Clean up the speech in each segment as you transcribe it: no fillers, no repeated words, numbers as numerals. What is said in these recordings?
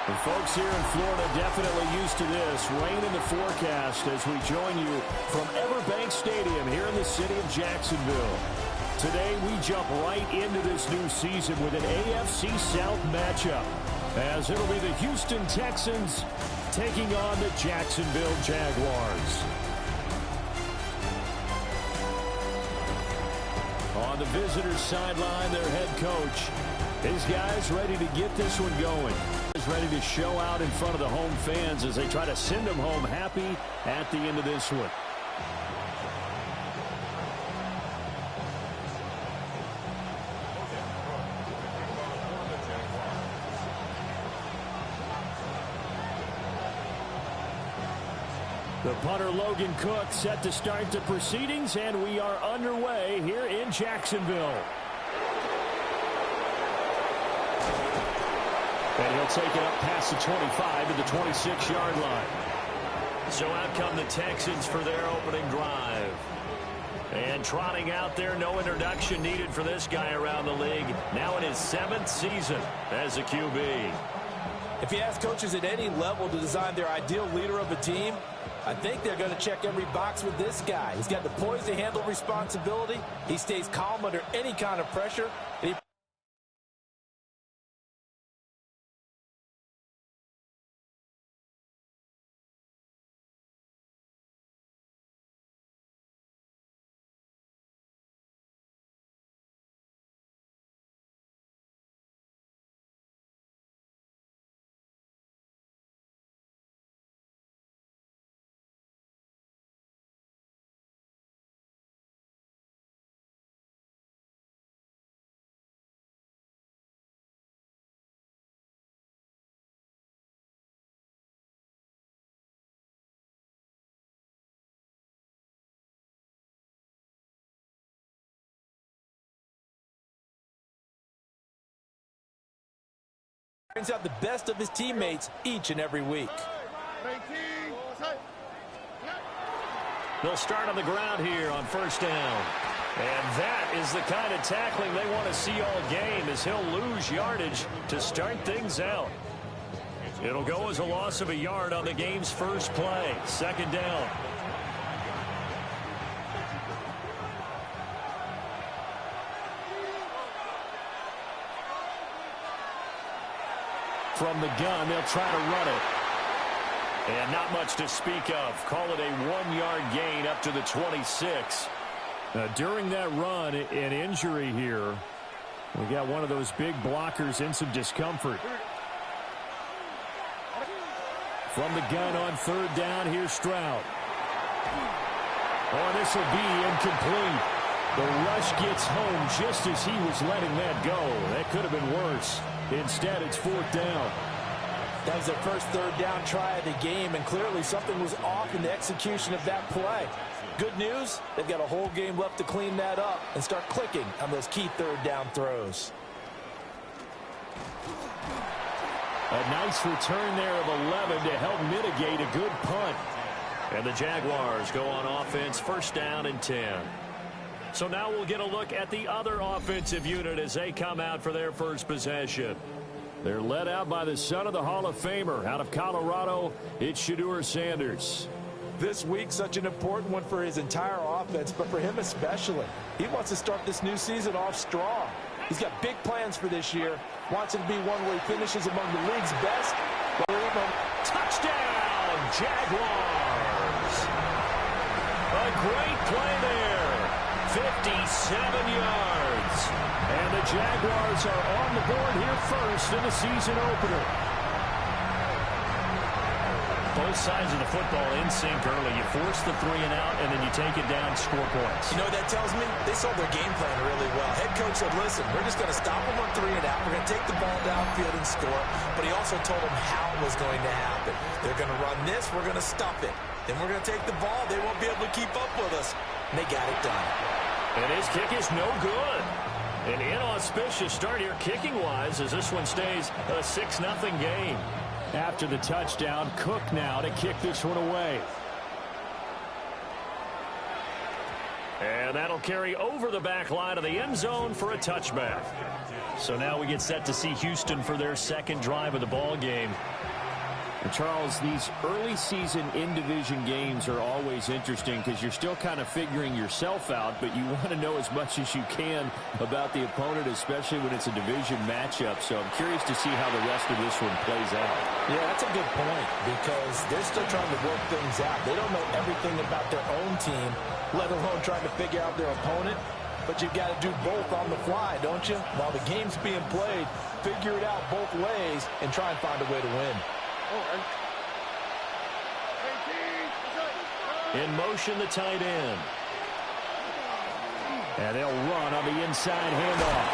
The folks here in Florida definitely used to this. Rain in the forecast as we join you from Everbank Stadium here in the city of Jacksonville. Today we jump right into this new season with an AFC South matchup, as it'll be the Houston Texans taking on the Jacksonville Jaguars. On the visitors' sideline, their head coach. His guys ready to get this one going. Is ready to show out in front of the home fans as they try to send them home happy at the end of this one. The punter Logan Cook set to start the proceedings, and we are underway here in Jacksonville. And he'll take it up past the 25 to the 26-yard line. So out come the Texans for their opening drive. And trotting out there, no introduction needed for this guy around the league. Now in his 7th season as a QB. If you ask coaches at any level to design their ideal leader of a team, I think they're going to check every box with this guy. He's got the poise to handle responsibility. He stays calm under any kind of pressure. And brings out the best of his teammates each and every week. They'll start on the ground here on first down. And that is the kind of tackling they want to see all game, as he'll lose yardage to start things out. It'll go as a loss of a yard on the game's first play. Second down. From the gun, they'll try to run it. And not much to speak of. Call it a 1-yard gain up to the 26. During that run, an injury here. We got one of those big blockers in some discomfort. From the gun on third down, here's Stroud. Oh, this will be incomplete. The rush gets home just as he was letting that go. That could have been worse. Instead, it's fourth down. That was their first third down try of the game, and clearly something was off in the execution of that play. Good news, they've got a whole game left to clean that up and start clicking on those key third down throws. A nice return there of 11 to help mitigate a good punt. And the Jaguars go on offense, first down and 10. So now we'll get a look at the other offensive unit as they come out for their first possession. They're led out by the son of the Hall of Famer out of Colorado. It's Shedeur Sanders. This week, such an important one for his entire offense, but for him especially. He wants to start this new season off strong. He's got big plans for this year. Wants it to be one where he finishes among the league's best. Touchdown, Jaguars. A great play there. 57 yards. And the Jaguars are on the board here first in the season opener. Both sides of the football in sync early. You force the 3 and out, and then you take it down, score points. You know what that tells me? They sold their game plan really well. Head coach said, listen, we're just going to stop them on 3 and out. We're going to take the ball downfield and score. But he also told them how it was going to happen. They're going to run this. We're going to stop it. Then we're going to take the ball. They won't be able to keep up with us. And they got it done. And his kick is no good. An inauspicious start here kicking-wise as this one stays a 6-0 game. After the touchdown, Cook now to kick this one away. And And that'll carry over the back line of the end zone for a touchback. So now we get set to see Houston for their second drive of the ball game. And Charles, these early season in-division games are always interesting because you're still kind of figuring yourself out, but you want to know as much as you can about the opponent, especially when it's a division matchup. So I'm curious to see how the rest of this one plays out. Yeah, that's a good point because they're still trying to work things out. They don't know everything about their own team, let alone trying to figure out their opponent. But you've got to do both on the fly, don't you? While the game's being played, figure it out both ways and try and find a way to win. In motion, the tight end. And they'll run on the inside handoff.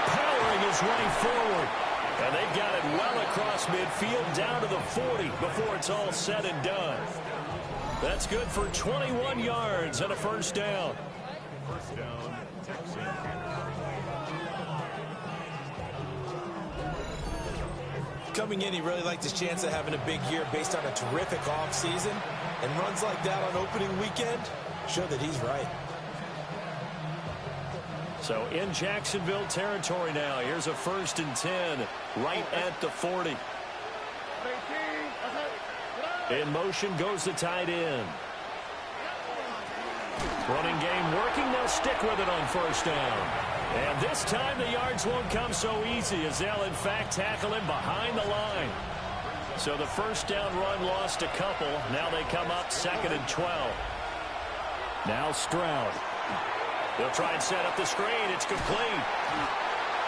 Powering his way forward. And they've got it well across midfield down to the 40 before it's all said and done. That's good for 21 yards and a first down. First down, Texans. Coming in, he really liked his chance of having a big year based on a terrific offseason. And runs like that on opening weekend show that he's right. So in Jacksonville territory now. Here's a 1st and 10 right at the 40. In motion goes the tight end. Running game working. They'll stick with it on first down. And this time the yards won't come so easy as they'll in fact tackle him behind the line. So the first down run lost a couple. Now they come up 2nd and 12. Now Stroud. They'll try and set up the screen. It's complete.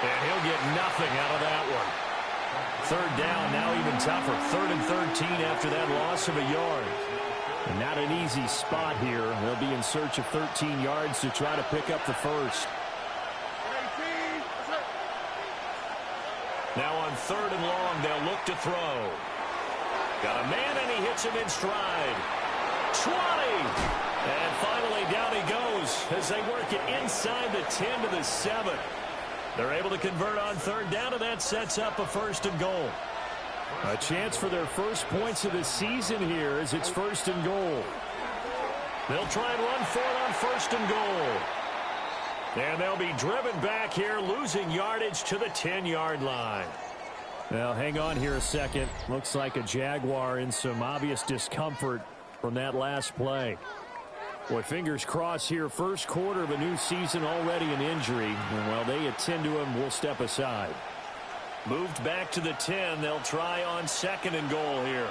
And he'll get nothing out of that one. 3rd down, now even tougher. 3rd and 13 after that loss of a yard. And not an easy spot here. They'll be in search of 13 yards to try to pick up the first. Now on 3rd and long, they'll look to throw. Got a man, and he hits him in stride. 20! And finally, down he goes as they work it inside the 10 to the 7. They're able to convert on 3rd down, and that sets up a 1st and goal. A chance for their first points of the season here as it's 1st and goal. They'll try and run for it on 1st and goal. And they'll be driven back here, losing yardage to the 10-yard line. Now, hang on here a second. Looks like a Jaguar in some obvious discomfort from that last play. Boy, fingers crossed here. First quarter of a new season, already an injury. And while they attend to him, we'll step aside. Moved back to the 10. They'll try on 2nd and goal here.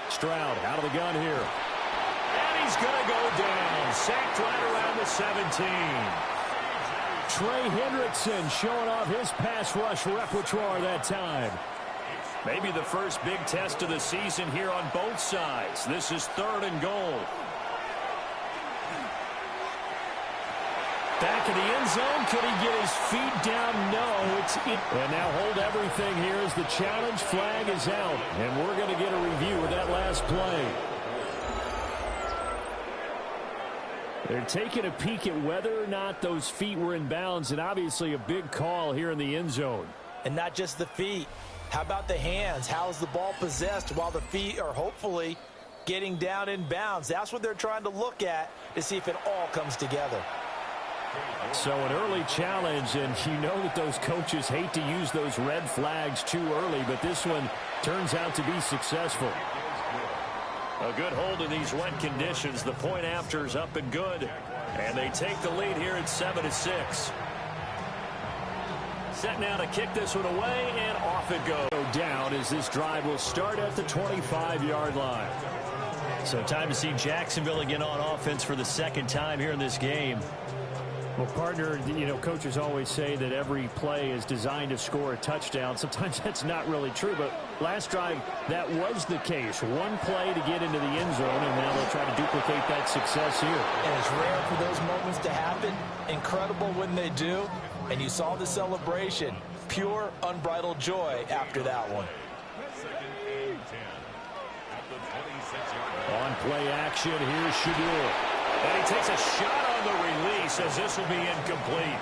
Stroud out of the gun here. And he's going to go down. Sacked right around the 17. Trey Hendrickson showing off his pass rush repertoire that time. Maybe the first big test of the season here on both sides. This is 3rd and goal. Back in the end zone. Could he get his feet down? No. It's it. And now hold everything here as the challenge flag is out. And we're going to get a review of that last play. They're taking a peek at whether or not those feet were in bounds, and obviously a big call here in the end zone. And not just the feet. How about the hands? How is the ball possessed while the feet are hopefully getting down in bounds? That's what they're trying to look at to see if it all comes together. So an early challenge, and you know that those coaches hate to use those red flags too early, but this one turns out to be successful. A good hold in these wet conditions. The point after is up and good. And they take the lead here at 7-6. Set now to kick this one away, and off it goes. Down as this drive will start at the 25-yard line. So time to see Jacksonville again on offense for the 2nd time here in this game. Well, partner, you know, coaches always say that every play is designed to score a touchdown. Sometimes that's not really true, but last drive, that was the case. One play to get into the end zone, and now they'll try to duplicate that success here. And it's rare for those moments to happen. Incredible when they do. And you saw the celebration. Pure, unbridled joy after that one. On play action, here's Shadur. And he takes a shot on the release as this will be incomplete.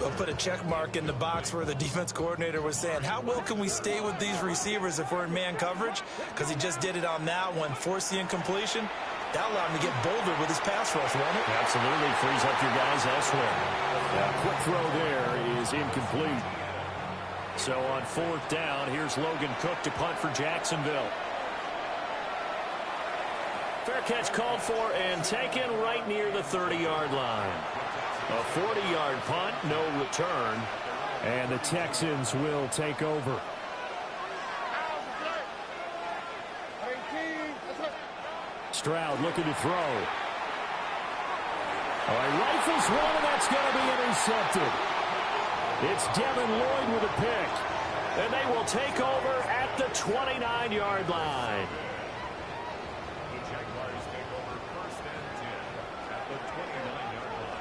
They'll put a check mark in the box where the defense coordinator was saying, how well can we stay with these receivers if we're in man coverage? Because he just did it on that one, forced the incompletion. That allowed him to get bolder with his pass rush, won't it? Absolutely. Frees up your guys elsewhere. Quick throw there is incomplete. So on 4th down, here's Logan Cook to punt for Jacksonville. Fair catch called for and taken right near the 30-yard line. A 40-yard punt, no return. And the Texans will take over. Stroud looking to throw. All right, rifles one, and that's going to be intercepted. It's Devin Lloyd with a pick. And they will take over at the 29-yard line. The Jaguars take over 1st and 10 at the 29-yard line.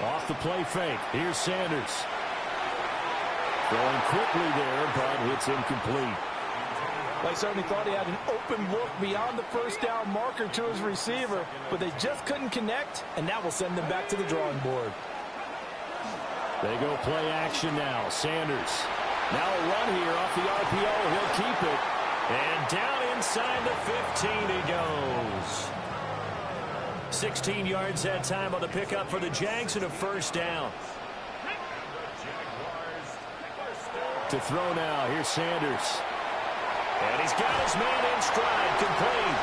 Off the play fake. Here's Sanders. Throwing quickly there, but it's incomplete. They certainly thought he had an open look beyond the first down marker to his receiver, but they just couldn't connect, and that will send them back to the drawing board. They go play action now. Sanders. Now a run here off the RPO. He'll keep it. And down inside the 15 he goes. 16 yards that time on the pickup for the Jags and a 1st down. To throw now. Here's Sanders. And he's got his man in stride, complete.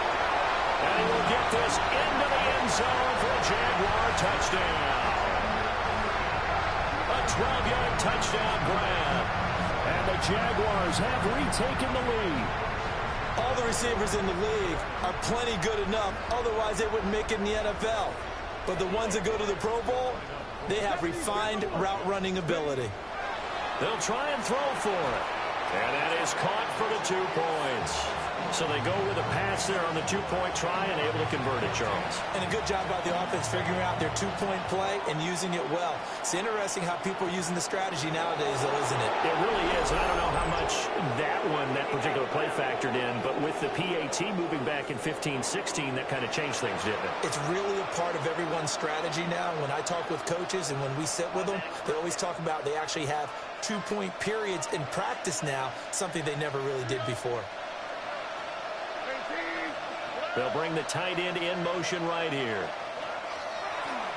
And he will get this into the end zone for a Jaguar touchdown. A 12-yard touchdown grab. And the Jaguars have retaken the lead. All the receivers in the league are plenty good enough, otherwise they wouldn't make it in the NFL. But the ones that go to the Pro Bowl, they have refined route running ability. They'll try and throw for it. And that is caught for the 2 points. So they go with a pass there on the 2-point try and able to convert it, Charles. And a good job by the offense figuring out their 2-point play and using it well. It's interesting how people are using the strategy nowadays, though, isn't it? It really is, and I don't know how much that particular play factored in, but with the PAT moving back in 15-16, that kind of changed things, didn't it? It's really a part of everyone's strategy now. When I talk with coaches and when we sit with them, they always talk about they actually have 2-point periods in practice now, something they never really did before. They'll bring the tight end in motion right here.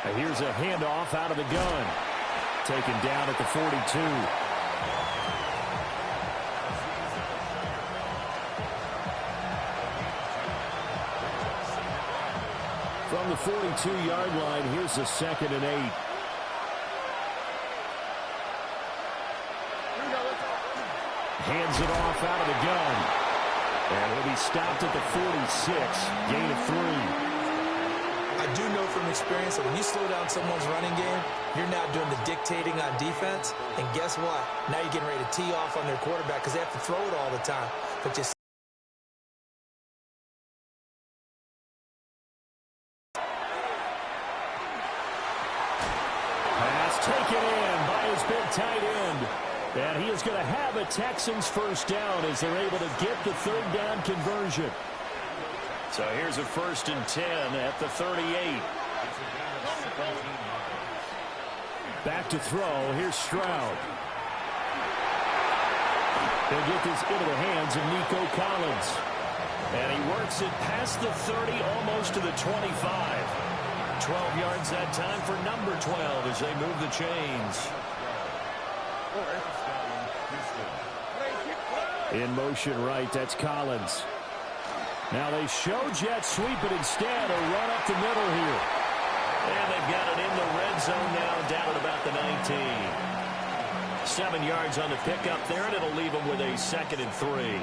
And here's a handoff out of the gun. Taken down at the 42. From the 42-yard line, here's a 2nd and 8. Hands it off out of the gun. And he'll be stopped at the 46, gain of 3. I do know from experience that when you slow down someone's running game, you're now doing the dictating on defense. And guess what? Now you're getting ready to tee off on their quarterback because they have to throw it all the time. But just pass taken in by his big tight end. And he is going to have a Texans 1st down as they're able to get the 3rd down conversion. So here's a 1st and 10 at the 38. Back to throw. Here's Stroud. They'll get this into the hands of Nico Collins. And he works it past the 30, almost to the 25. 12 yards that time for number 12 as they move the chains. In motion right, that's Collins. Now they show jet sweep, but instead a run up the middle here. And they've got it in the red zone now, down at about the 19. 7 yards on the pickup there, and it'll leave them with a 2nd and 3.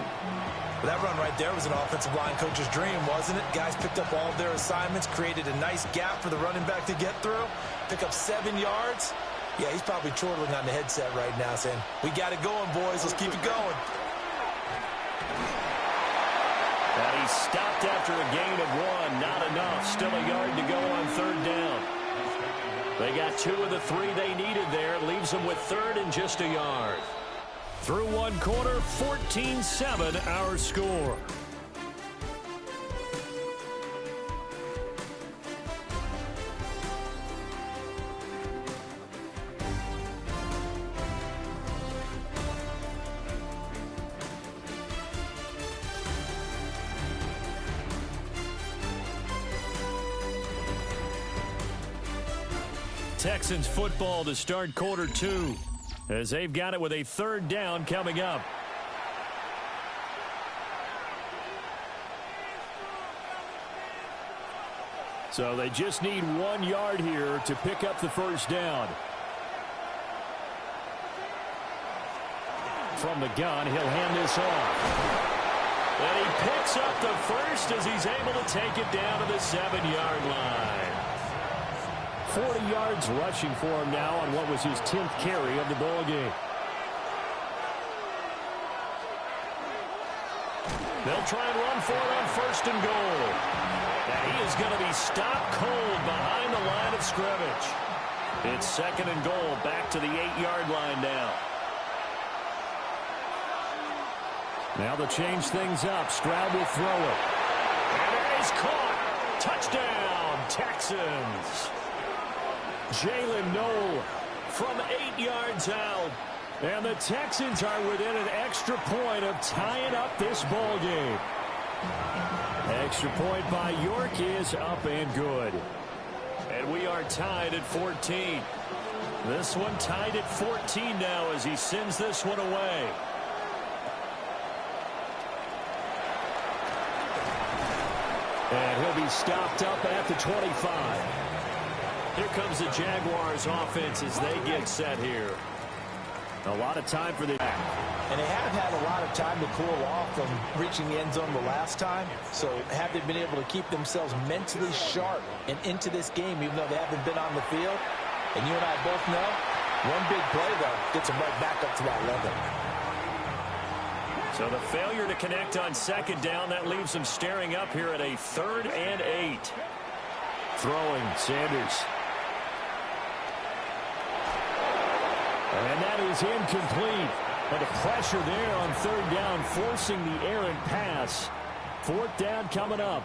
that run right there was an offensive line coach's dream, wasn't it? Guys picked up all of their assignments, created a nice gap for the running back to get through, pick up 7 yards. Yeah, he's probably chortling on the headset right now saying, we got it going, boys. Let's keep it going. And he stopped after a gain of 1. Not enough. Still a yard to go on 3rd down. They got 2 of the 3 they needed there. Leaves them with 3rd and just a yard. Through 1 quarter, 14-7 our score. Texans football to start quarter 2 as they've got it with a 3rd down coming up. So they just need 1 yard here to pick up the 1st down. From the gun, he'll hand this off. And he picks up the 1st as he's able to take it down to the 7-yard line. 40 yards rushing for him now on what was his 10th carry of the ball game. They'll try and run for it on 1st and goal. And he is going to be stopped cold behind the line of scrimmage. It's 2nd and goal, back to the 8-yard line now. Now they'll change things up. Stroud will throw it. And it is caught. Touchdown, Texans. Jalen Noel from 8 yards out. And the Texans are within an extra point of tying up this ball game. Extra point by York is up and good. And we are tied at 14. This one tied at 14 now as he sends this one away. And he'll be stopped up at the 25. Here comes the Jaguars offense as they get set here. A lot of time for the back. And they have had a lot of time to cool off from reaching the end zone the last time. So have they been able to keep themselves mentally sharp and into this game, even though they haven't been on the field? And you and I both know, one big play, though, gets them right back up to that level. So the failure to connect on 2nd down, that leaves them staring up here at a 3rd and 8. Throwing, Sanders. And that is incomplete. But the pressure there on 3rd down, forcing the errant pass. 4th down coming up.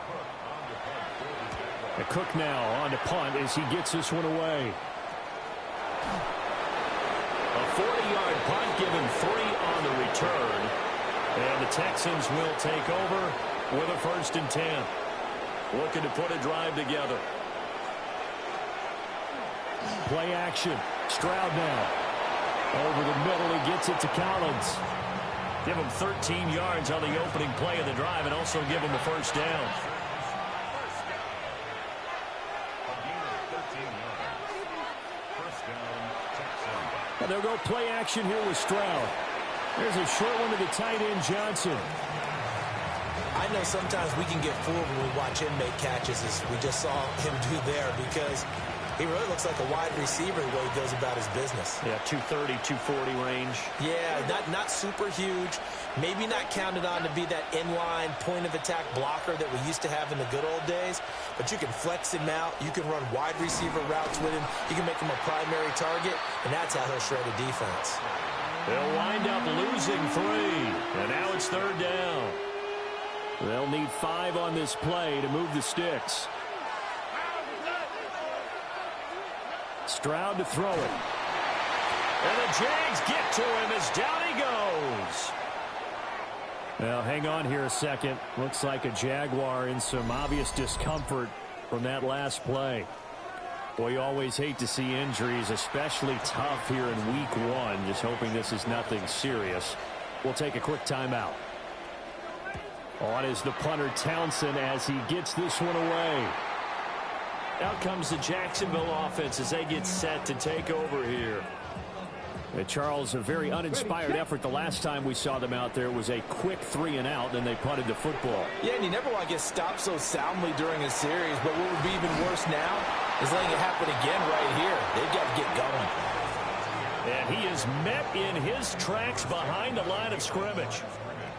And Cook now on to punt as he gets this one away. A 40-yard punt, given 3 on the return. And the Texans will take over with a 1st and 10. Looking to put a drive together. Play action. Stroud now. Over the middle, he gets it to Collins. Give him 13 yards on the opening play of the drive and also give him a 1st down. And they'll go play action here with Stroud. There's a short one to the tight end, Johnson. I know sometimes we can get fooled when we watch him make catches, as we just saw him do there, because he really looks like a wide receiver the way he goes about his business. Yeah, 230, 240 range. Yeah, not super huge. Maybe not counted on to be that inline point-of-attack blocker that we used to have in the good old days. But you can flex him out. You can run wide receiver routes with him. You can make him a primary target, and that's how he'll shred a defense. They'll wind up losing 3. And now it's 3rd down. They'll need 5 on this play to move the sticks. Stroud to throw it. And the Jags get to him as down he goes. Well, hang on here a second. Looks like a Jaguar in some obvious discomfort from that last play. Boy, you always hate to see injuries, especially tough here in week 1. Just hoping this is nothing serious. We'll take a quick timeout. On is the punter, Townsend, as he gets this one away. Out comes the Jacksonville offense as they get set to take over here. And Charles, a very uninspired effort the last time we saw them out there was a quick 3 and out, and they punted the football. Yeah, and you never want to get stopped so soundly during a series, but what would be even worse now is letting it happen again right here. They've got to get going. And he is met in his tracks behind the line of scrimmage.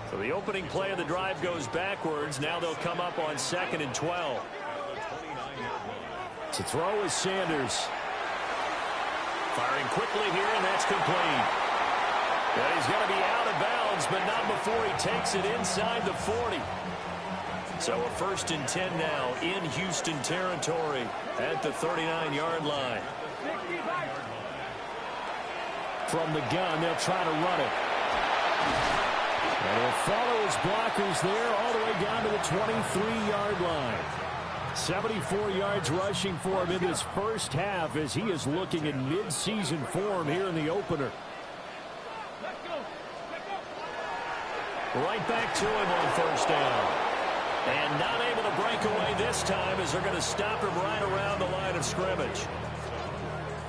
So the opening play of the drive goes backwards. Now they'll come up on 2nd and 12. To throw is Sanders. Firing quickly here, and that's complete. And he's going to be out of bounds, but not before he takes it inside the 40. So a 1st and 10 now in Houston territory at the 39-yard line. From the gun, they'll try to run it. And he'll follow his blockers there all the way down to the 23-yard line. 74 yards rushing for him in this first half as he is looking in mid-season form here in the opener. Right back to him on first down. And not able to break away this time as they're going to stop him right around the line of scrimmage.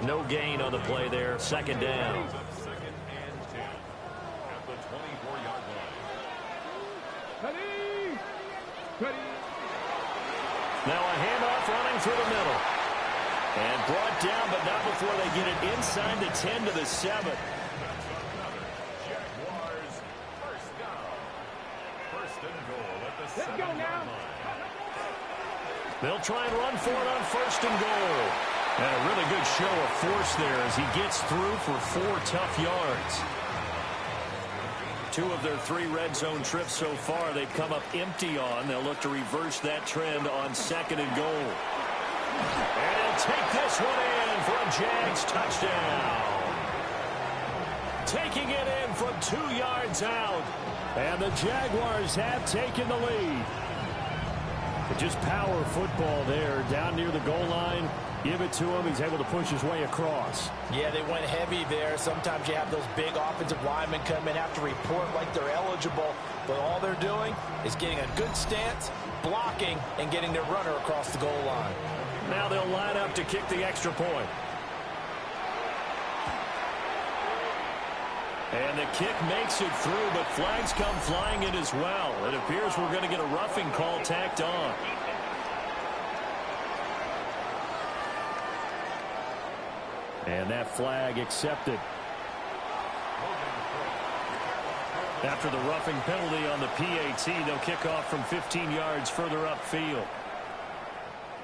No gain on the play there. Second down. Now a handoff running through the middle. And brought down, but not before they get it inside the 10 to the 7. Jaguars first down. First and goal at the 7-yard line. They'll try and run for it on first and goal. And a really good show of force there as he gets through for 4 tough yards. 2 of their 3 red zone trips so far they've come up empty on. They'll look to reverse that trend on second and goal. And he'll take this one in for a Jags touchdown. Taking it in from 2 yards out. And the Jaguars have taken the lead. But just power football there down near the goal line. Give it to him. He's able to push his way across. Yeah, they went heavy there. Sometimes you have those big offensive linemen come in, have to report like they're eligible. But all they're doing is getting a good stance, blocking, and getting their runner across the goal line. Now they'll line up to kick the extra point. And the kick makes it through, but flags come flying in as well. It appears we're going to get a roughing call tacked on. And that flag accepted. After the roughing penalty on the PAT, they'll kick off from 15 yards further upfield.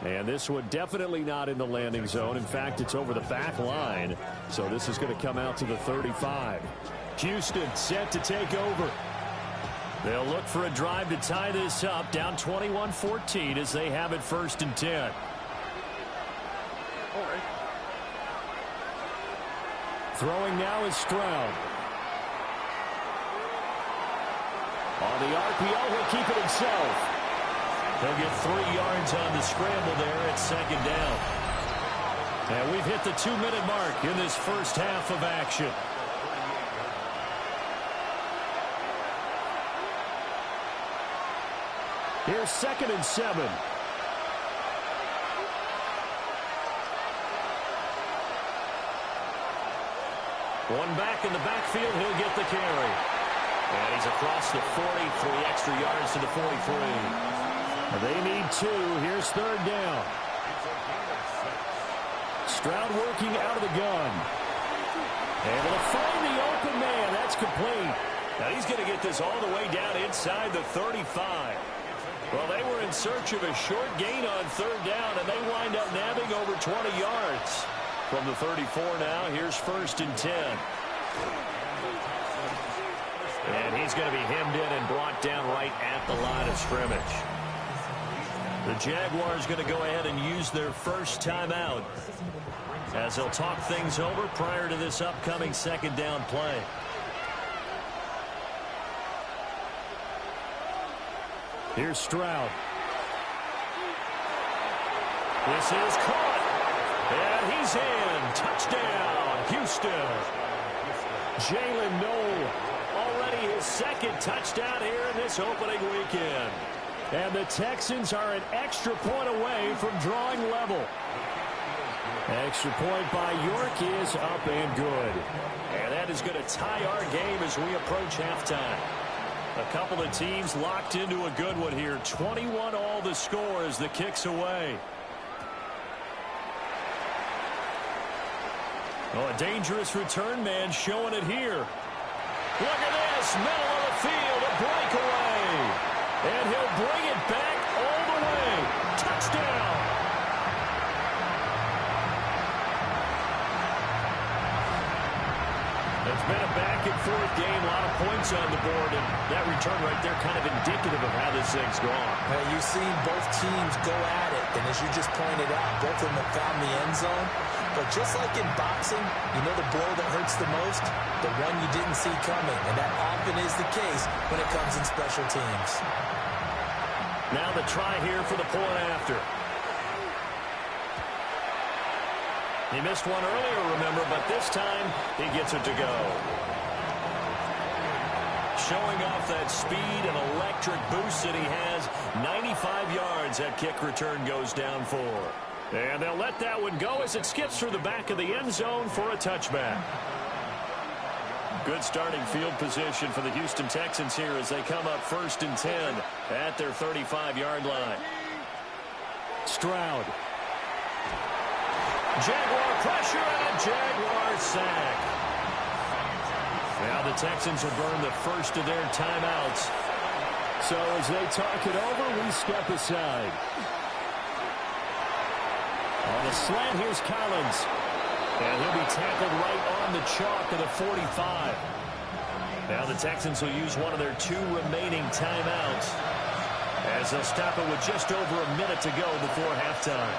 And this one definitely not in the landing zone. In fact, it's over the back line. So this is going to come out to the 35. Houston set to take over. They'll look for a drive to tie this up, down 21-14 as they have it first and 10. Throwing now is Stroud. On the RPO, he'll keep it himself. He'll get 3 yards on the scramble there at second down. And we've hit the 2-minute mark in this first half of action. Here's 2nd and 7. One back in the backfield, he'll get the carry. And he's across the 40, 3 extra yards to the 43. They need 2. Here's 3rd down. Stroud working out of the gun. Able to find the open man. That's complete. Now he's going to get this all the way down inside the 35. Well, they were in search of a short gain on 3rd down, and they wind up nabbing over 20 yards. From the 34 now, here's 1st and 10. And he's going to be hemmed in and brought down right at the line of scrimmage. The Jaguars going to go ahead and use their first timeout as they'll talk things over prior to this upcoming 2nd down play. Here's Stroud. This is caught. And he's in. Touchdown, Houston. Jalen Noel, already his 2nd touchdown here in this opening weekend. And the Texans are an extra point away from drawing level. Extra point by York is up and good. And that is going to tie our game as we approach halftime. A couple of teams locked into a good one here. 21 all the score as the kick's away. Oh, a dangerous return man showing it here. Look at this, middle of the field, a breakaway. And he'll bring it back all the way. Touchdown. It's been a back-and-forth game, a lot of points on the board, and that return right there kind of indicative of how this thing's gone. Well, you've seen both teams go at it, and as you just pointed out, both of them have found the end zone. But just like in boxing, you know the blow that hurts the most? The one you didn't see coming, and that often is the case when it comes in special teams. Now the try here for the point after. He missed one earlier, remember, but this time he gets it to go. Showing off that speed and electric boost that he has. 95 yards that kick return goes down for. And they'll let that one go as it skips through the back of the end zone for a touchback. Good starting field position for the Houston Texans here as they come up 1st and 10 at their 35-yard line. Stroud. Jaguar pressure and a Jaguar sack. Now the Texans will burn the first of their timeouts. So as they talk it over, we step aside. On the slant, here's Collins. And he'll be tackled right on the chalk of the 45. Now the Texans will use one of their 2 remaining timeouts as they'll stop it with just over a minute to go before halftime.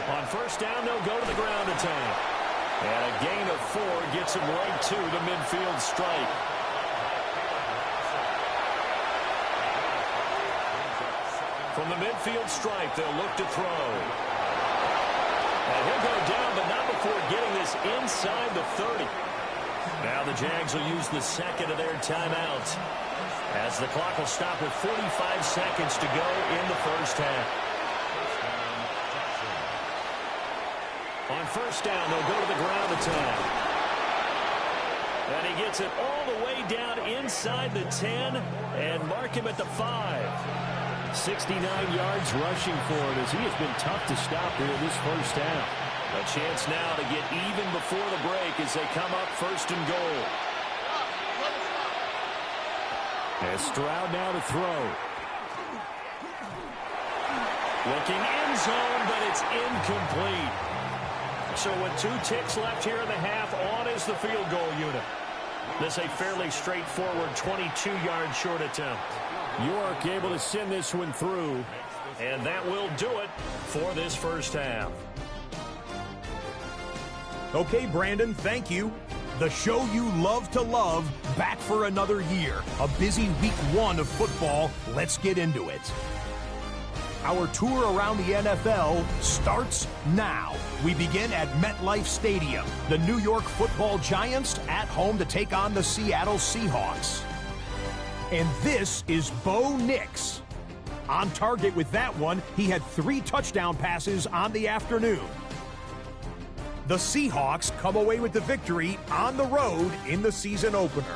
On 1st down, they'll go to the ground attack. And a gain of 4 gets them right to the midfield stripe. From the midfield stripe, they'll look to throw. And he'll go down, but not before getting this inside the 30. Now the Jags will use the second of their timeouts as the clock will stop with 45 seconds to go in the first half. On 1st down, they'll go to the ground attack. And he gets it all the way down inside the 10 and mark him at the 5. 69 yards rushing for him as he has been tough to stop here in this first half. A chance now to get even before the break as they come up 1st and goal. And Stroud now to throw. Looking end zone, but it's incomplete. So with 2 ticks left here in the half, on is the field goal unit. This a fairly straightforward 22-yard short attempt. York able to send this one through. And that will do it for this first half. Okay, Brandon, thank you. The show you love to love, back for another year. A busy week 1 of football. Let's get into it. Our tour around the NFL starts now. We begin at MetLife Stadium. The New York Football Giants at home to take on the Seattle Seahawks. And this is Bo Nix. On target with that one, he had 3 touchdown passes on the afternoon. The Seahawks come away with the victory on the road in the season opener.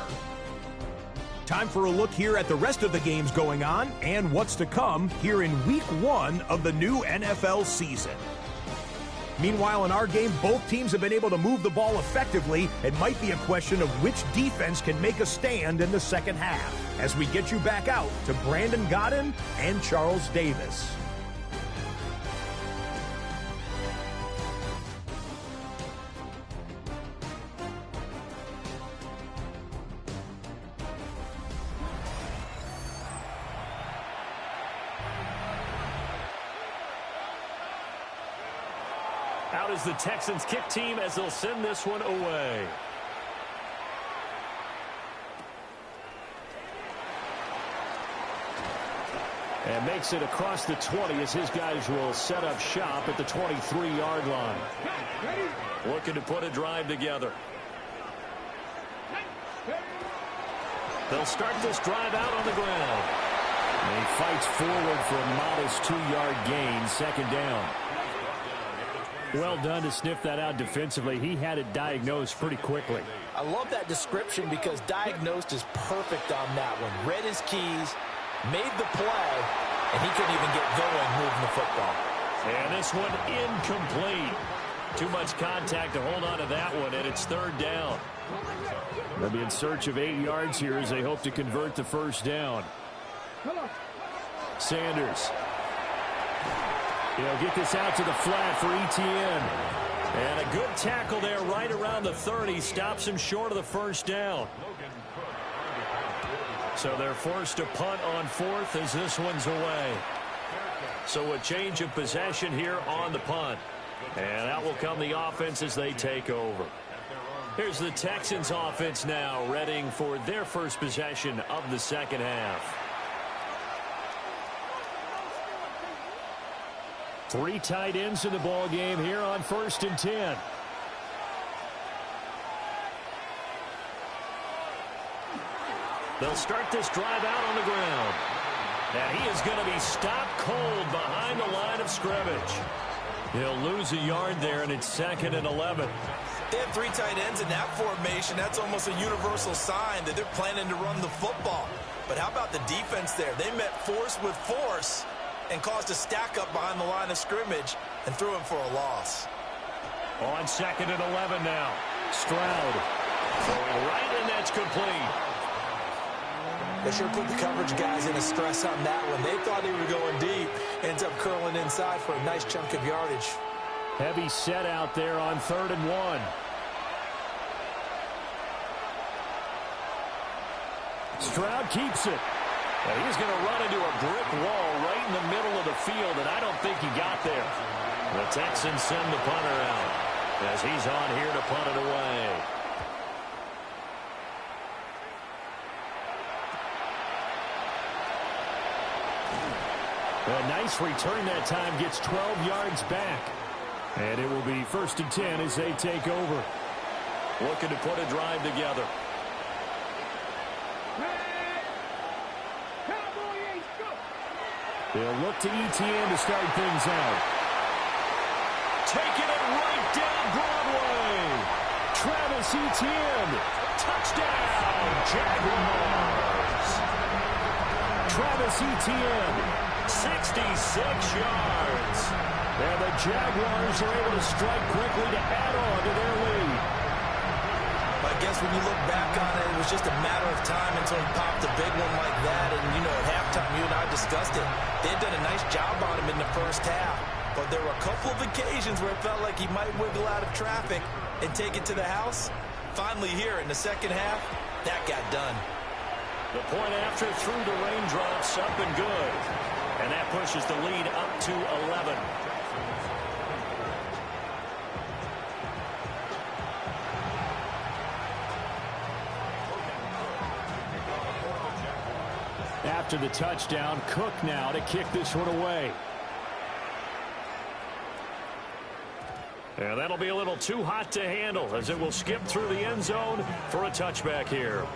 Time for a look here at the rest of the games going on and what's to come here in week 1 of the new NFL season. Meanwhile, in our game, both teams have been able to move the ball effectively. It might be a question of which defense can make a stand in the second half as we get you back out to Brandon Godden and Charles Davis. Out is the Texans kick team as they'll send this one away. And makes it across the 20 as his guys will set up shop at the 23-yard line. Looking to put a drive together. They'll start this drive out on the ground. And he fights forward for a modest 2-yard gain, 2nd down. Well done to sniff that out defensively. He had it diagnosed pretty quickly. I love that description because diagnosed is perfect on that one. Read his keys, made the play, and he couldn't even get going moving the football. And this one incomplete. Too much contact to hold on to that one, and it's 3rd down. They'll be in search of 8 yards here as they hope to convert the 1st down. Sanders. He'll get this out to the flat for Etienne. And a good tackle there right around the 30. Stops him short of the 1st down. So they're forced to punt on 4th as this one's away. So a change of possession here on the punt. And out will come the offense as they take over. Here's the Texans offense now, readying for their first possession of the second half. Three tight ends in the ball game here on 1st and 10. They'll start this drive out on the ground. And he is going to be stopped cold behind the line of scrimmage. He'll lose a yard there, and it's 2nd and 11. They have three tight ends in that formation. That's almost a universal sign that they're planning to run the football. But how about the defense there? They met force with force and caused a stack up behind the line of scrimmage and threw him for a loss. On 2nd and 11 now. Stroud throwing right, and that's complete. They sure put the coverage guys in a stress on that one. They thought he was going deep. Ends up curling inside for a nice chunk of yardage. Heavy set out there on 3rd and 1. Stroud keeps it. And he's going to run into a brick wall right in the middle of the field, and I don't think he got there. The Texans send the punter out as he's on here to punt it away. A nice return that time, gets 12 yards back. And it will be 1st and 10 as they take over. Looking to put a drive together. They'll look to ETN to start things out. Taking it right down Broadway. Travis Etienne. Touchdown, Jaguars. Travis Etienne, 66 yards. And the Jaguars are able to strike quickly to add on to their lead. I guess when you look back on it, it was just a matter of time until he popped a big one like that. And, you know, at halftime, you and I discussed it. They had done a nice job on him in the first half. But there were a couple of occasions where it felt like he might wiggle out of traffic and take it to the house. Finally here in the second half, that got done. The point after through the raindrops, up and good. And that pushes the lead up to 11. After the touchdown, Cook now to kick this one away. And that'll be a little too hot to handle as it will skip through the end zone for a touchback here.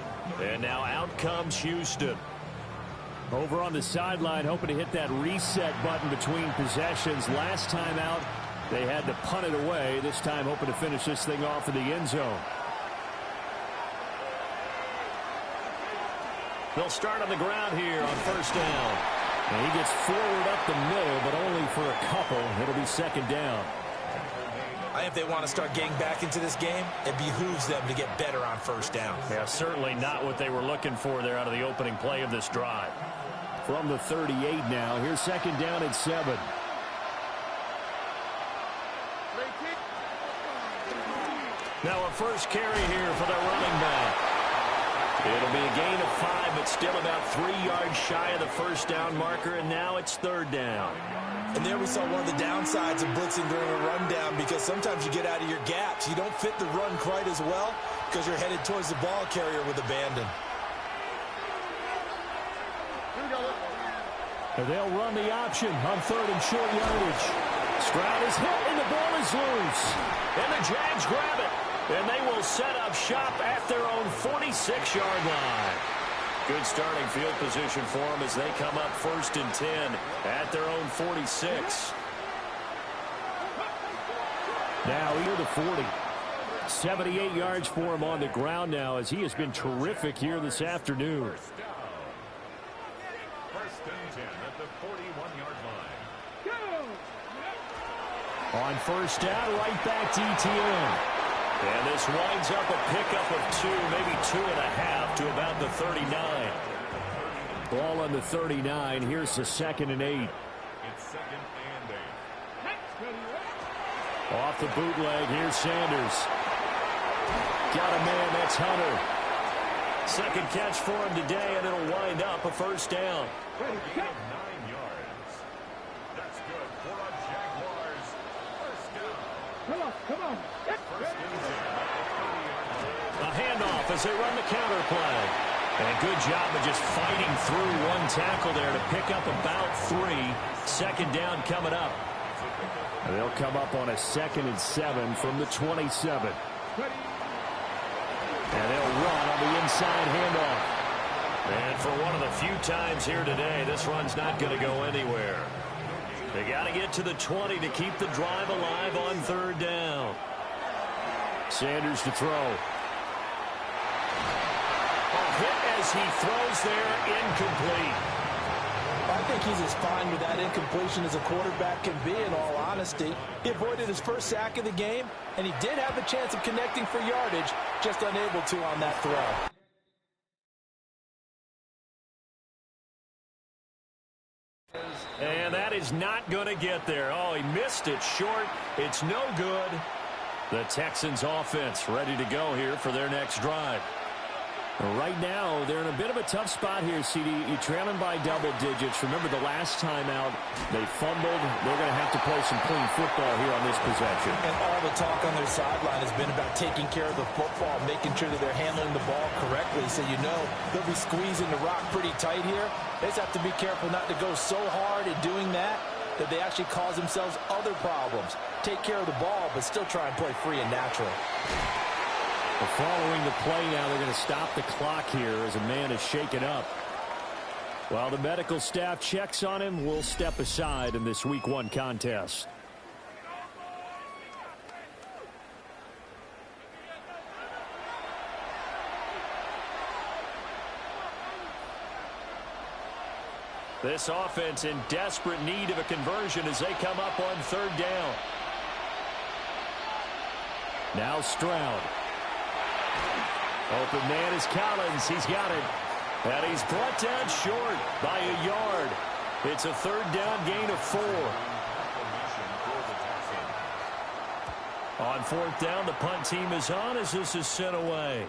And now out comes Houston. Over on the sideline, hoping to hit that reset button between possessions. Last time out, they had to punt it away. This time hoping to finish this thing off in the end zone. They'll start on the ground here on 1st down. And he gets forward up the middle, but only for a couple. It'll be 2nd down. I think if they want to start getting back into this game, it behooves them to get better on 1st down. Yeah, certainly not what they were looking for there out of the opening play of this drive. From the 38 now, here's 2nd down and 7. Now a first carry here for the running back. It'll be a gain of 5, but still about 3 yards shy of the 1st down marker, and now it's 3rd down. And there we saw one of the downsides of blitzing during a rundown, because sometimes you get out of your gaps. You don't fit the run quite as well because you're headed towards the ball carrier with abandon. And they'll run the option on 3rd and short yardage. Stroud is hit, and the ball is loose. And the Jags grab it. And they will set up shop at their own 46-yard line. Good starting field position for them as they come up 1st and 10 at their own 46. Now near the 40. 78 yards for him on the ground now as he has been terrific here this afternoon. 1st and 10 at the 41-yard line. On 1st down, right back to ETN. And this winds up a pickup of 2, maybe 2.5 to about the 39. Ball on the 39. Here's the 2nd and 8. It's 2nd and 8. Off the bootleg, here's Sanders. Got a man, that's Hunter. Second catch for him today, and it'll wind up a 1st down. A gain of 9 yards. That's good for a Jaguars 1st down. Come on. 1st and 10 at the 30-yard line. A handoff as they run the counter play. And a good job of just fighting through one tackle there to pick up about 3. 2nd down coming up. And they'll come up on a 2nd and 7 from the 27. And they'll run on the inside handoff. And for one of the few times here today, this run's not going to go anywhere. They got to get to the 20 to keep the drive alive on 3rd down. Sanders to throw. A hit as he throws there, incomplete. I think he's as fine with that incompletion as a quarterback can be, in all honesty. He avoided his first sack of the game, and he did have a chance of connecting for yardage, just unable to on that throw. And that is not going to get there. Oh, he missed it short. It's no good. The Texans offense ready to go here for their next drive. Right now, they're in a bit of a tough spot here, CD. You're trailing by double digits. Remember the last time out, they fumbled. They're going to have to play some clean football here on this possession. And all the talk on their sideline has been about taking care of the football, making sure that they're handling the ball correctly. So you know they'll be squeezing the rock pretty tight here. They just have to be careful not to go so hard in doing that they actually cause themselves other problems. Take care of the ball, but still try and play free and natural. Following the play now, they're going to stop the clock here as a man is shaken up. While the medical staff checks on him, we'll step aside in this Week 1 contest. This offense in desperate need of a conversion as they come up on 3rd down. Now Stroud. Open man is Collins. He's got it. And he's brought down short by a yard. It's a 3rd down gain of 4. On 4th down, the punt team is on as this is sent away.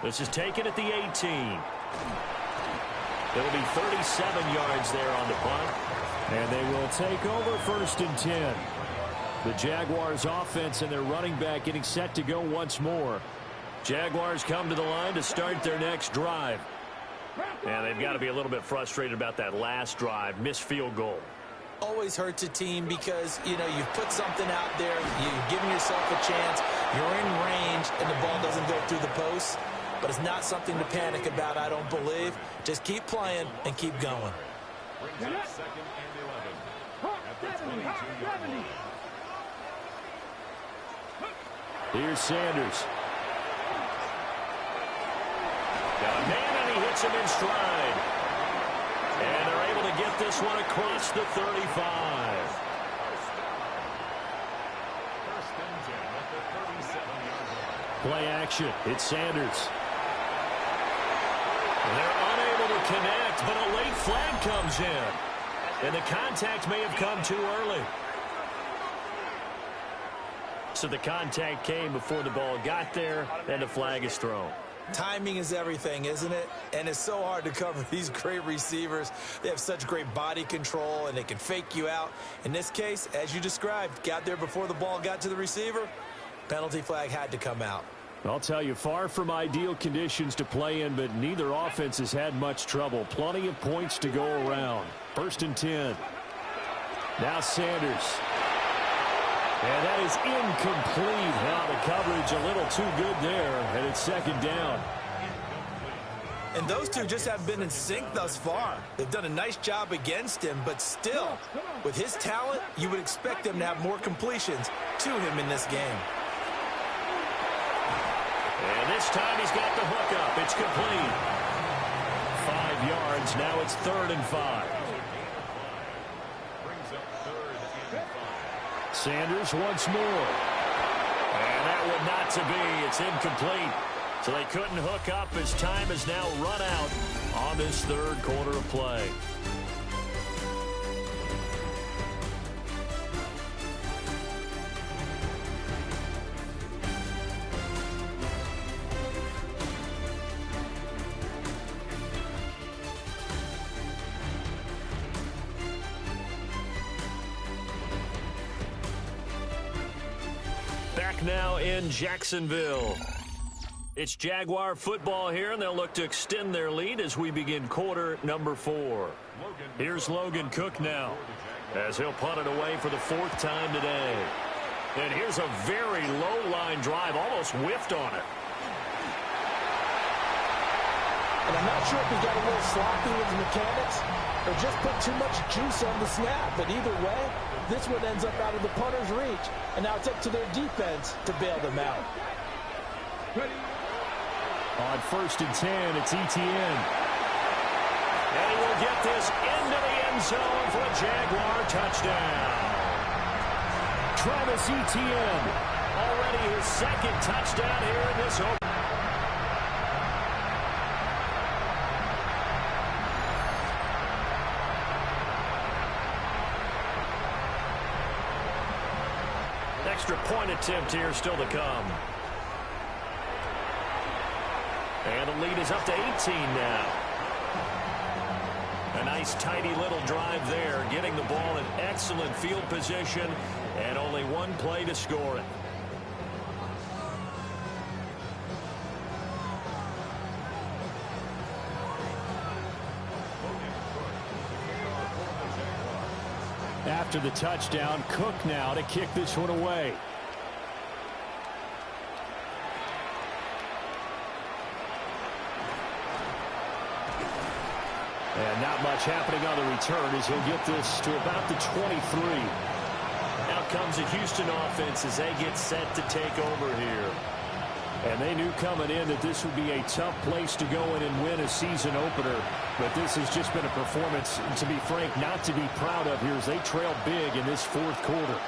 This is taken at the 18. It'll be 37 yards there on the punt. And they will take over 1st and 10. The Jaguars offense and their running back getting set to go once more. Jaguars come to the line to start their next drive. And they've got to be a little bit frustrated about that last drive. Missed field goal. Always hurts a team because, you know, you've put something out there, you've given yourself a chance, you're in range, and the ball doesn't go through the post. But it's not something to panic about, I don't believe. Just keep playing and keep going. Brings up 2nd and 11 at the 22-yard line. Here's Sanders. Got a man, and he hits him in stride. And they're able to get this one across the 35. First and 10 at the 37-yard line. Play action. It's Sanders. They're unable to connect, but a late flag comes in. And the contact may have come too early. So the contact came before the ball got there, and the flag is thrown. Timing is everything, isn't it? And it's so hard to cover these great receivers. They have such great body control, and they can fake you out. In this case, as you described, got there before the ball got to the receiver. Penalty flag had to come out. I'll tell you, far from ideal conditions to play in, but neither offense has had much trouble. Plenty of points to go around. 1st and 10. Now Sanders. And that is incomplete. Now the coverage a little too good there, and it's 2nd down. And those two just haven't been in sync thus far. They've done a nice job against him, but still, with his talent, you would expect them to have more completions to him in this game. And this time he's got the hook up. It's complete. 5 yards. Now it's 3rd and 5. Brings up 3rd and 5. Sanders once more. And that one not to be. It's incomplete. So they couldn't hook up as time has now run out on this 3rd quarter of play. Back now in Jacksonville. It's Jaguar football here, and they'll look to extend their lead as we begin quarter number 4. Here's Logan Cook now. as he'll punt it away for the 4th time today. And here's a very low line drive, almost whiffed on it. And I'm not sure if he got a little sloppy with the mechanics or just put too much juice on the snap. But either way, this one ends up out of the punter's reach. And now it's up to their defense to bail them out. On 1st and 10, it's Etienne. And he will get this into the end zone for a Jaguar touchdown. Travis Etienne. Already his 2nd touchdown here in this opener. Extra point attempt here still to come. And the lead is up to 18 now. A nice tidy little drive there, getting the ball in excellent field position, and only one play to score it. After the touchdown, Cook now to kick this one away. And not much happening on the return as he'll get this to about the 23. Out comes the Houston offense as they get set to take over here. And they knew coming in that this would be a tough place to go in and win a season opener. But this has just been a performance, to be frank, not to be proud of here as they trail big in this 4th quarter.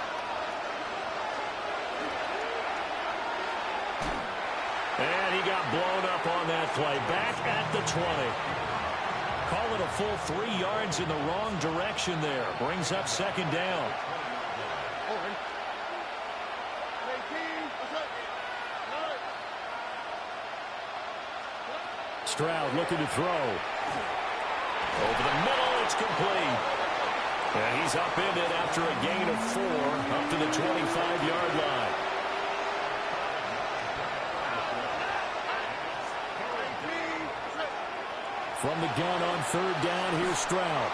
And he got blown up on that play. Back at the 20. Call it a full 3 yards in the wrong direction there. Brings up 2nd down. Stroud looking to throw. Over the middle, it's complete. And he's upended after a gain of 4 up to the 25-yard line. From the gun on 3rd down, here's Stroud.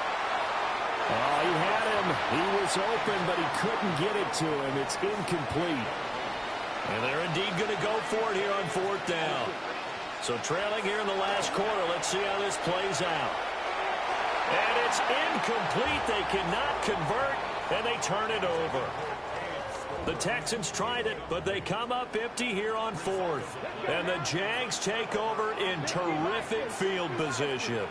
Oh, he had him. He was open, but he couldn't get it to him. It's incomplete. And they're indeed going to go for it here on 4th down. So trailing here in the last quarter, let's see how this plays out. And it's incomplete. They cannot convert, and they turn it over. The Texans tried it, but they come up empty here on 4th. And the Jags take over in terrific field position.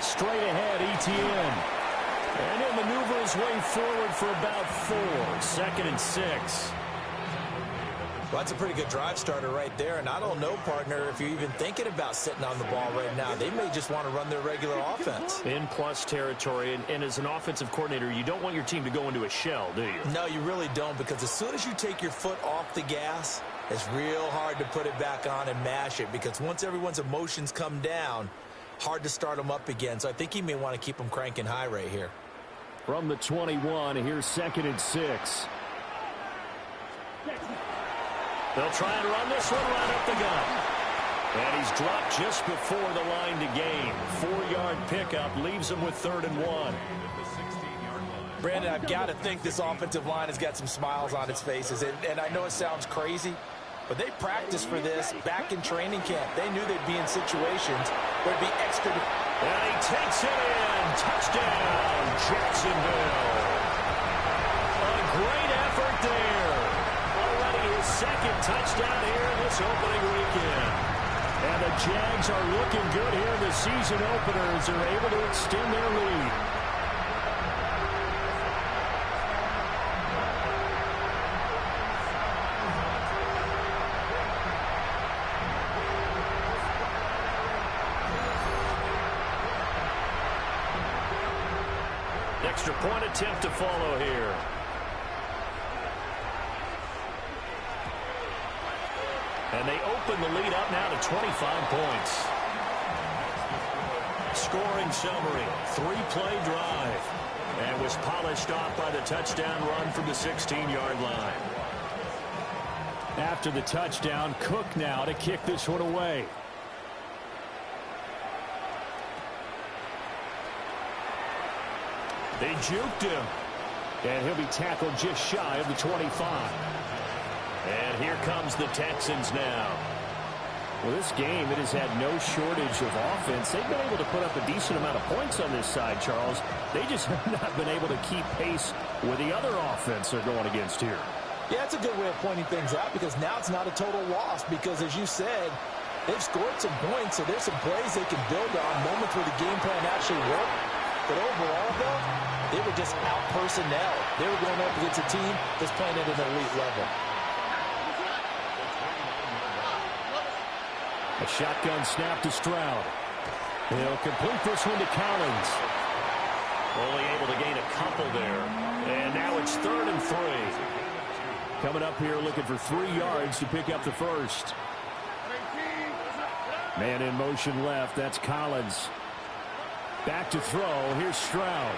Straight ahead, Etienne. And he'll maneuver his way forward for about 4. 2nd and 6. Well, that's a pretty good drive starter right there. And I don't know, partner, if you're even thinking about sitting on the ball right now. They may just want to run their regular offense. In plus territory. And as an offensive coordinator, you don't want your team to go into a shell, do you? No, you really don't, because as soon as you take your foot off the gas, it's real hard to put it back on and mash it, because once everyone's emotions come down, hard to start them up again. So I think he may want to keep them cranking high right here. From the 21, here's 2nd and 6. They'll try and run this one right up the gut. And he's dropped just before the line to gain. 4-yard pickup leaves him with 3rd and 1. Brandon, I've got to think this offensive line has got some smiles on its faces. And I know it sounds crazy, but they practiced for this back in training camp. They knew they'd be in situations where it'd be extra. And he takes it in. Touchdown, Jacksonville. A great effort there. Already his 2nd touchdown here in this opening weekend. And the Jags are looking good here in the season opener as they're able to extend their lead. Extra point attempt to follow here. And they open the lead up now to 25 points. Scoring summary, 3-play drive. And was polished off by the touchdown run from the 16-yard line. After the touchdown, Cook now to kick this one away. They juked him. And he'll be tackled just shy of the 25. And here comes the Texans now. Well, this game, it has had no shortage of offense. They've been able to put up a decent amount of points on this side, Charles. They just have not been able to keep pace with the other offense they're going against here. Yeah, it's a good way of pointing things out because now it's not a total loss because, as you said, they've scored some points, so there's some plays they can build on, moments where the game plan actually worked. But overall, though, they were just out personnel. They were going up against a team that's playing at an elite level. A shotgun snap to Stroud. He'll complete this one to Collins. Only able to gain a couple there. And now it's 3rd and 3. Coming up here looking for 3 yards to pick up the first. Man in motion left. That's Collins. Back to throw. Here's Stroud.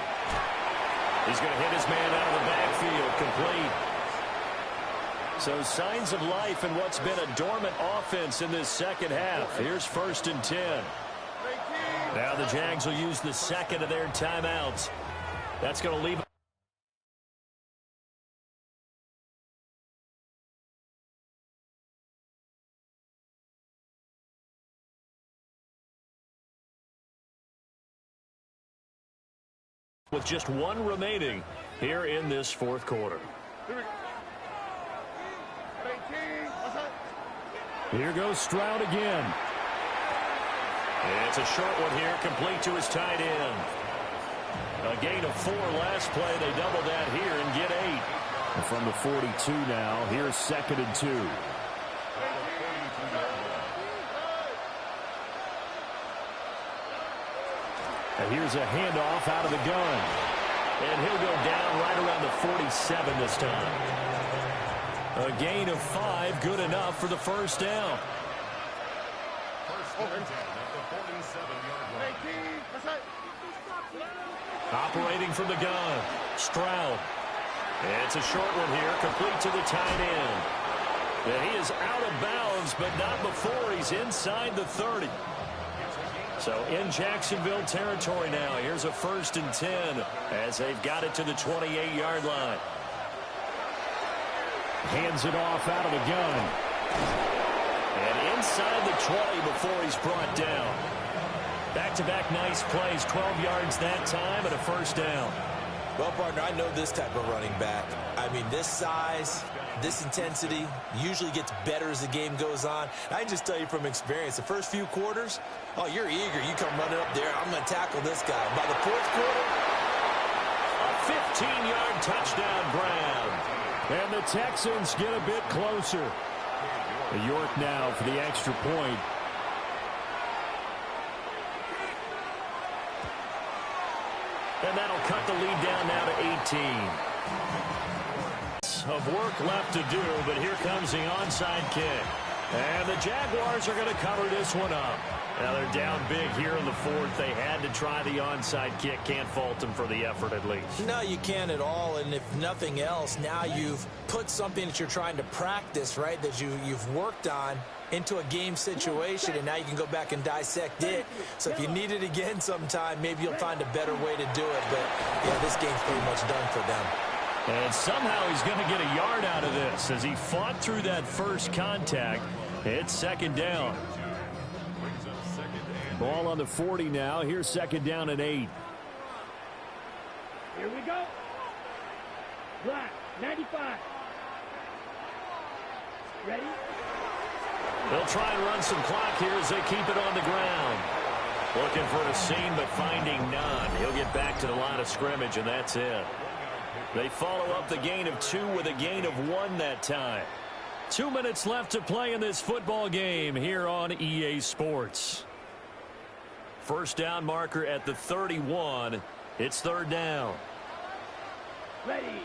He's going to hit his man out of the backfield. Complete. So signs of life in what's been a dormant offense in this second half. Here's 1st and 10. Now the Jags will use the second of their timeouts. That's going to leave with just 1 remaining here in this 4th quarter. Here goes Stroud again. It's a short one here, complete to his tight end. A gain of 4 last play. They double that here and get 8. And from the 42 now, here's 2nd and 2. And here's a handoff out of the gun. And he'll go down right around the 47 this time. A gain of 5, good enough for the first down. Operating from the gun, Stroud. It's a short one here, complete to the tight end. And he is out of bounds, but not before he's inside the 30. So in Jacksonville territory now. Here's a 1st and 10 as they've got it to the 28-yard line. Hands it off out of the gun. And inside the 20 before he's brought down. Back-to-back nice plays, 12 yards that time and a first down. Well, partner, I know this type of running back. I mean, this size, this intensity usually gets better as the game goes on. I can just tell you from experience, the first few quarters, oh, you're eager. You come running up there, I'm going to tackle this guy. By the 4th quarter, a 15-yard touchdown grab. And the Texans get a bit closer. York now for the extra point. And that'll cut the lead down now to 18. Of work left to do, but here comes the onside kick. And the Jaguars are going to cover this one up. Now they're down big here in the 4th. They had to try the onside kick. Can't fault them for the effort at least. No, you can't at all. And if nothing else, now you've put something that you're trying to practice, right, that you've worked on into a game situation, and now you can go back and dissect it. So if you need it again sometime, maybe you'll find a better way to do it. But, yeah, this game's pretty much done for them. And somehow he's going to get a yard out of this as he fought through that first contact. It's 2nd down. Ball on the 40 now. Here's 2nd down and 8. Here we go. Black, 95. Ready? They'll try and run some clock here as they keep it on the ground. Looking for a seam, but finding none. He'll get back to the line of scrimmage, and that's it. They follow up the gain of 2 with a gain of 1 that time. 2 minutes left to play in this football game here on EA Sports. First down marker at the 31. It's 3rd down. Ready.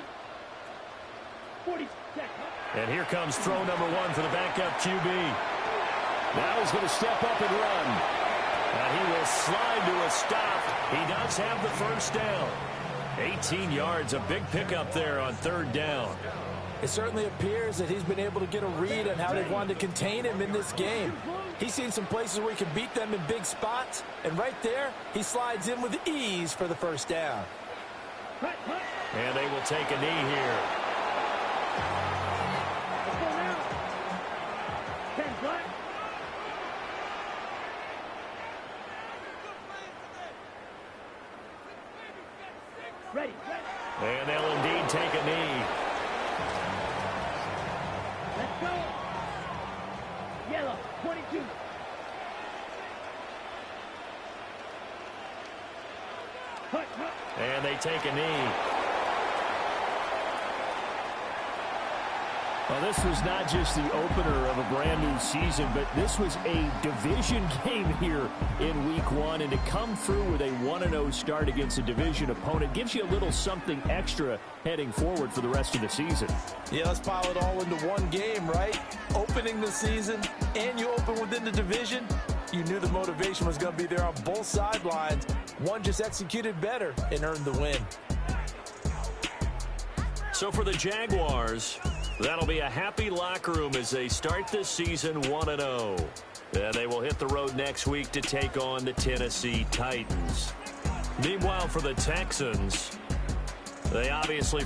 40 seconds. And here comes throw number 1 for the backup QB. Now he's going to step up and run. And he will slide to a stop. He does have the first down. 18 yards, a big pickup there on 3rd down. It certainly appears that he's been able to get a read on how they've wanted to contain him in this game. He's seen some places where he can beat them in big spots, and right there, he slides in with ease for the first down. And they will take a knee here. Let's go now. 10 black. Ready. And they'll indeed take a knee. Let's go. Yellow, 22. And they take a knee. Well, this was not just the opener of a brand new season, but this was a division game here in week 1. And to come through with a 1-0 start against a division opponent gives you a little something extra heading forward for the rest of the season. Yeah, let's pile it all into one game, right? Opening the season, and you open within the division. You knew the motivation was going to be there on both sidelines. One just executed better and earned the win. So for the Jaguars, that'll be a happy locker room as they start this season 1-0. And they will hit the road next week to take on the Tennessee Titans. Meanwhile, for the Texans, they obviously